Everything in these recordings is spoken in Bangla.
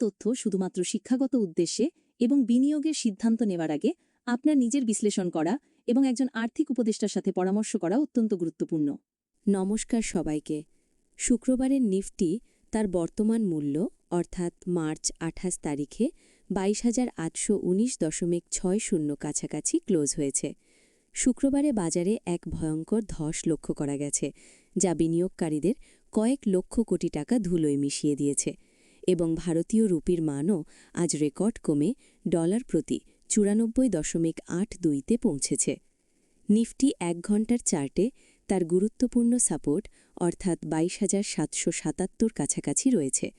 তথ্য শুধুমাত্র শিক্ষাগত উদ্দেশ্যে এবং বিনিয়োগের সিদ্ধান্ত নেওয়ার আগে আপনার নিজের বিশ্লেষণ করা এবং একজন আর্থিক উপদেষ্টার সাথে পরামর্শ করা অত্যন্ত গুরুত্বপূর্ণ। নমস্কার সবাইকে। শুক্রবারের নিফটি তার বর্তমান মূল্য অর্থাৎ মার্চ ২৮ তারিখে ২২,৮১.৬০ কাছাকাছি ক্লোজ হয়েছে। শুক্রবারে বাজারে এক ভয়ঙ্কর ধস লক্ষ্য করা গেছে, যা বিনিয়োগকারীদের কয়েক লক্ষ কোটি টাকা ধুলোয় মিশিয়ে দিয়েছে এবং ভারতীয় রুপির মানও আজ রেকর্ড কমে ডলার প্রতি ৯৪.৮২-তে পৌঁছেছে। নিফটি ১ ঘণ্টার চার্টে তার গুরুত্বপূর্ণ সাপোর্ট অর্থাৎ ২২,৭৭৭ কাছাকাছি রয়েছে।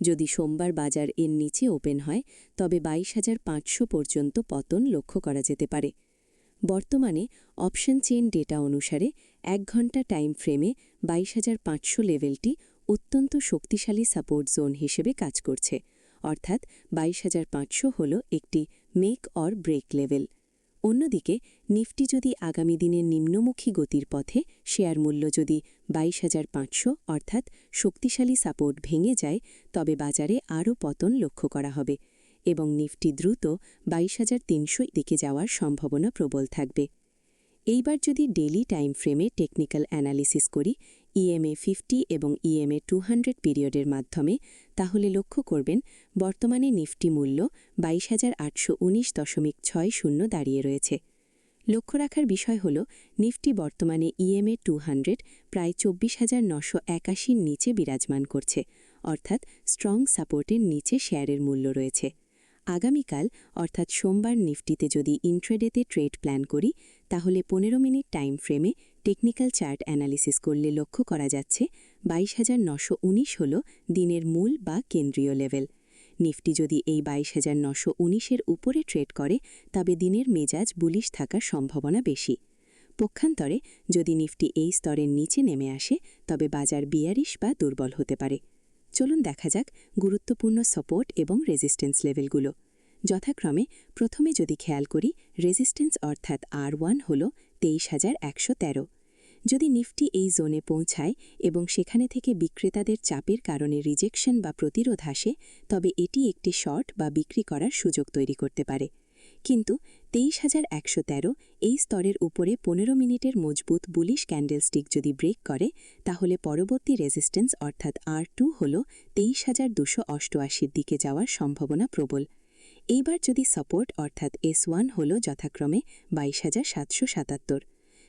যদি সোমবার বাজার এর নিচে ওপেন হয় তবে ২২,৫০০ পর্যন্ত পতন লক্ষ্য করা যেতে পারে। বর্তমানে অপশন চেইন ডেটা অনুসারে ১ ঘণ্টা টাইম ফ্রেমে ২২,৫০০ লেভেলটি অত্যন্ত শক্তিশালী সাপোর্ট জোন হিসেবে কাজ করছে, অর্থাৎ ২২,৫০০ হল একটি মেক অর ব্রেক লেভেল। অন্যদিকে নিফটি যদি আগামী দিনের নিম্নমুখী গতির পথে শেয়ার মূল্য যদি ২২,৫০০ অর্থাৎ শক্তিশালী সাপোর্ট ভেঙে যায় তবে বাজারে আরও পতন লক্ষ্য করা হবে এবং নিফটি দ্রুত ২২,৩০০ দিকে যাওয়ার সম্ভাবনা প্রবল থাকবে। এইবার যদি ডেইলি টাইম ফ্রেমে টেকনিক্যাল অ্যানালিসিস করি EMA 50 এবং EMA 200 পিরিয়ডের মাধ্যমে, তাহলে লক্ষ্য করবেন বর্তমানে নিফটি মূল্য ২২,৮১.৬০ দাঁড়িয়ে রয়েছে। লক্ষ্য রাখার বিষয় হল নিফটি বর্তমানে EMA 200 প্রায় ২৪,৯৮১-র নিচে বিরাজমান করছে, অর্থাৎ স্ট্রং সাপোর্টের নিচে শেয়ারের মূল্য রয়েছে। আগামীকাল অর্থাৎ সোমবার নিফটিতে যদি ইন্ট্রাডেতে ট্রেড প্ল্যান করি তাহলে ১৫ মিনিট টাইম ফ্রেমে টেকনিক্যাল চার্ট অ্যানালিসিস করলে লক্ষ্য করা যাচ্ছে ২২,৯১৯ হল দিনের মূল বা কেন্দ্রীয় লেভেল। নিফটি যদি এই ২২,৯১৯-এর উপরে ট্রেড করে তবে দিনের মেজাজ বুলিশ থাকার সম্ভাবনা বেশি। পক্ষান্তরে যদি নিফটি এই স্তরের নিচে নেমে আসে তবে বাজার বিয়ারিশ বা দুর্বল হতে পারে। চলুন দেখা যাক গুরুত্বপূর্ণ সাপোর্ট এবং রেজিস্ট্যান্স লেভেলগুলো। যথাক্রমে প্রথমে যদি খেয়াল করি রেজিস্ট্যান্স অর্থাৎ R1 হল ২৩,১১৩। যদি নিফটি এই জোনে পৌঁছায় এবং সেখানে থেকে বিক্রেতাদের চাপের কারণে রিজেকশন বা প্রতিরোধ আসে তবে এটি একটি শর্ট বা বিক্রি করার সুযোগ তৈরি করতে পারে। কিন্তু ২৩,১১৩ এই স্তরের উপরে ১৫ মিনিটের মজবুত বুলিশ ক্যান্ডেলস্টিক যদি ব্রেক করে তাহলে পরবর্তী রেজিস্ট্যান্স অর্থাৎ R2 হল ২৩,২৮৮-র দিকে যাওয়ার সম্ভাবনা প্রবল। এইবার যদি সাপোর্ট অর্থাৎ S1 হল যথাক্রমে ২২,৭৭৭।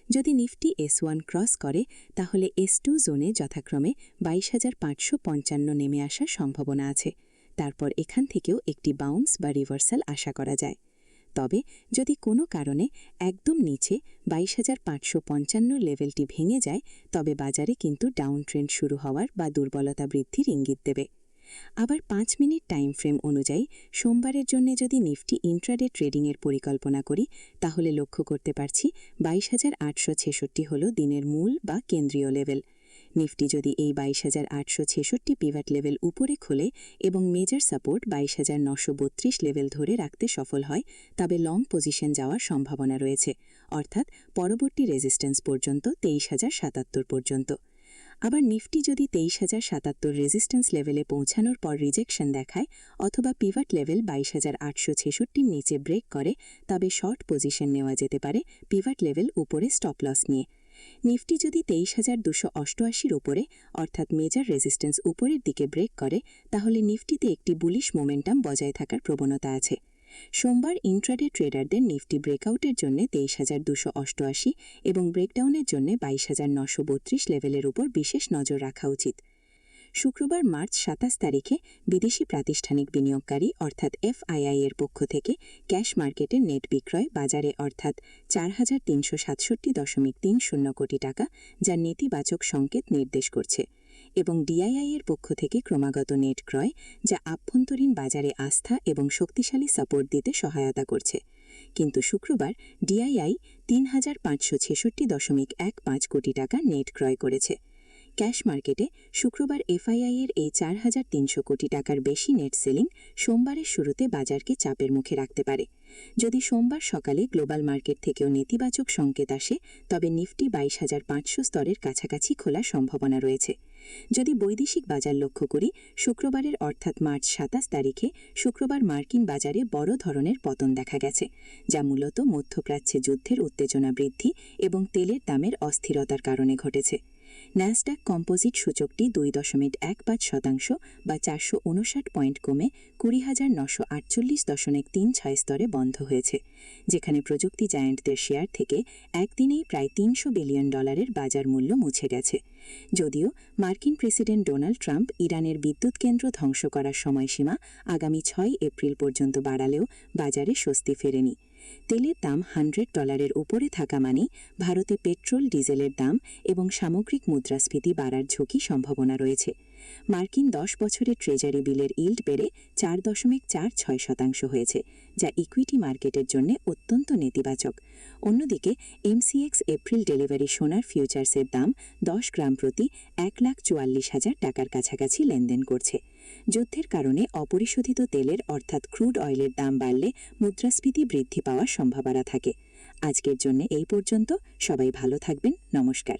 যদি নিফটি S1 ক্রস করে তাহলে S2 জোনে যথাক্রমে ২২,৫৫৫ নেমে আসার সম্ভাবনা আছে। তারপর এখান থেকেও একটি বাউন্স বা রিভার্সাল আশা করা যায়। তবে যদি কোনো কারণে একদম নিচে ২২,৫৫৫ লেভেলটি ভেঙে যায় তবে বাজারে কিন্তু ডাউন ট্রেন্ড শুরু হওয়ার বা দুর্বলতা বৃদ্ধির ইঙ্গিত দেবে। আবার ৫ মিনিট টাইম ফ্রেম অনুযায়ী সোমবারের জন্য যদি নিফটি ইন্ট্রাডে ট্রেডিংয়ের পরিকল্পনা করি তাহলে লক্ষ্য করতে পারছি ২২,৮৬৬ হল দিনের মূল বা কেন্দ্রীয় লেভেল। নিফটি যদি এই ২২,৮৬৬ পিভট লেভেল উপরে খোলে এবং মেজর সাপোর্ট ২২,৯৩২ লেভেল ধরে রাখতে সফল হয় তবে লং পজিশন যাওয়ার সম্ভাবনা রয়েছে, অর্থাৎ পরবর্তী রেজিস্ট্যান্স পর্যন্ত ২৩,০৭৭ পর্যন্ত। আবার নিফটি যদি ২৩,০৭৭ রেজিস্ট্যান্স লেভেলে পৌঁছানোর পর রিজেকশন দেখায় অথবা পিভট লেভেল ২২,৮৬৬-র নিচে ব্রেক করে তবে শর্ট পজিশন নেওয়া যেতে পারে পিভট লেভেল উপরে স্টপ লস নিয়ে। নিফটি যদি ২৩,২৮৮-র উপরে অর্থাৎ মেজর রেজিস্ট্যান্স উপরের দিকে ব্রেক করে তাহলে নিফটিতে একটি বুলিশ মোমেন্টাম বজায় থাকার প্রবণতা আছে। সোমবার ইন্ট্রাডে ট্রেডারদের নিফটি ব্রেকআউটের জন্য ২৩,২৮৮ এবং ব্রেকডাউনের জন্য ২২,৯৩২ লেভেলের উপর বিশেষ নজর রাখা উচিত। শুক্রবার মার্চ ২৭ তারিখে বিদেশি প্রাতিষ্ঠানিক বিনিয়োগকারী অর্থাৎ FII এর পক্ষ থেকে ক্যাশ মার্কেটের নেট বিক্রয় বাজারে অর্থাৎ ৪,৩৬৭.৩০ কোটি টাকা, যা নেতিবাচক সংকেত নির্দেশ করছে, এবং DII এর পক্ষ থেকে ক্রমাগত নেট ক্রয় যা আভ্যন্তরীণ বাজারে আস্থা এবং শক্তিশালী সাপোর্ট দিতে সহায়তা করছে। কিন্তু শুক্রবার DII ৩,৫৬৬.১৫ কোটি টাকা নেট ক্রয় করেছে। ক্যাশ মার্কেটে শুক্রবার এফআইআই এর এই 4,300 কোটি টাকার বেশি নেট সেলিং সোমবারের শুরুতে বাজারকে চাপের মুখে রাখতে পারে। যদি সোমবার সকালে গ্লোবাল মার্কেট থেকেও নেতিবাচক সংকেত আসে, তবে নিফটি 22,500 স্তরের কাছাকাছি খোলার সম্ভাবনা রয়েছে। যদি বৈদেশিক বাজার লক্ষ্য করি, শুক্রবারের অর্থাৎ মার্চ 27 তারিখে শুক্রবার মার্কিন বাজারে বড় ধরনের পতন দেখা গেছে, যা মূলত মধ্যপ্রাচ্যে যুদ্ধের উত্তেজনা বৃদ্ধি এবং তেলের দামের অস্থিরতার কারণে ঘটেছে। ন্যাসডাক কম্পোজিট সূচকটি 2.15% বা 459 পয়েন্ট কমে 20,948.36 স্তরে বন্ধ হয়েছে, যেখানে প্রযুক্তি জায়ান্টদের শেয়ার থেকে একদিনেই প্রায় $300 বিলিয়ন বাজার মূল্য মুছে গেছে। যদিও মার্কিন প্রেসিডেন্ট ডোনাল্ড ট্রাম্প ইরানের বিদ্যুৎ কেন্দ্র ধ্বংস করার সময়সীমা আগামী 6 এপ্রিল পর্যন্ত বাড়ালেও বাজারে স্বস্তি ফেরেনি। তেলের দাম $100 উপরে থাকা মানেই ভারতে পেট্রোল, ডিজেলের দাম এবং সামগ্রিক মুদ্রাস্ফীতি বাড়ার ঝুঁকি সম্ভাবনা রয়েছে। মার্কিন 10 বছরের ট্রেজারি বিলের ইল্ড বেড়ে 4.46% হয়েছে, যা ইকুইটি মার্কেটের জন্য অত্যন্ত নেতিবাচক। অন্যদিকে এমসিএক্স এপ্রিল ডেলিভারি সোনার ফিউচার্সের দাম 10 গ্রাম প্রতি 1,44,000 টাকার কাছাকাছি লেনদেন করছে। যুদ্ধের কারণে অপরিশোধিত তেলের অর্থাৎ ক্রুড অয়েলের দাম বাড়লে মুদ্রাস্ফীতি বৃদ্ধি পাওয়ার সম্ভাবনা থাকে। আজকের জন্য এই পর্যন্ত। সবাই ভালো থাকবেন। নমস্কার।